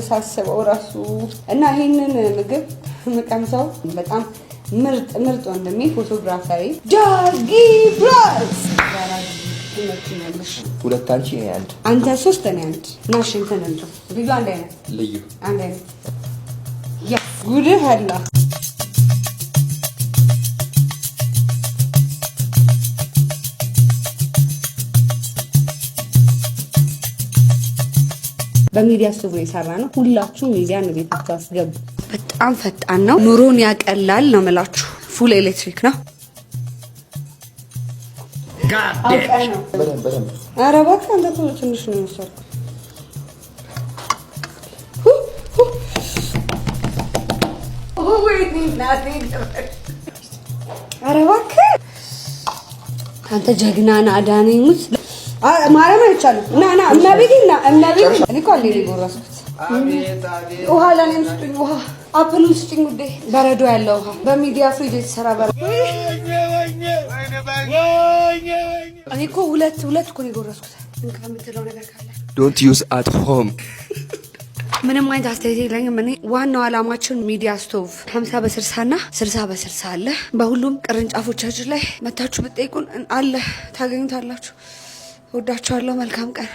ሳስበው ራሱ እና ይሄንን ምግብ መቀምሰው በጣም ምርጥ ወንድሜ ፎቶግራፈሪ ዳጊ ፕላስ ሁለት አንቺ አንድ አንተ ሶስት እኔ አንድ ናሽ እንትን እንጂ ልዩ አንድ አይነት ልዩ አንድ አይነት ያ ጉድ ሀላ በሚዲያ ስቱዲዮ የሰራ ነው። ሁላችሁም ሚዲያ ነው ቤታችሁ አስገቡ። በጣም ፈጣን ነው፣ ኑሮን ያቀላል ነው የምላችሁ። ፉል ኤሌክትሪክ ነው። አውቀህ ነው በደንብ ኧረ እባክህ አንተ ትንሽ ነው የወሰድኩት። ኧረ እባክህ አንተ ጀግና ነህ። አዳነኝ ሙት ማረም አይቻልም። ና እመቤቴ እኔ እኮ አለ የጎረስኩት ውሃ ለእኔም ስጡኝ። ውሃ አፕሉን ስጡኝ ውዴ። በረዶ ያለው ውሃ በሚዲያ ፍሪጅ የተሰራ በረዶ። እኔ እኮ ሁለት እኮ ነው የጎረስኩት። እንካ የምትለው ነገር ካለ ዶንት ዩዝ አት ሆም። ምንም አይነት አስተያየት የለኝም። እኔ ዋናው አላማችን ሚዲያ ስቶቭ 50 በ60 እና 60 በ60 አለ። በሁሉም ቅርንጫፎቻችን ላይ መታችሁ ብትጠይቁን አለ ታገኙታላችሁ። ወዳችኋለሁ። መልካም ቀን።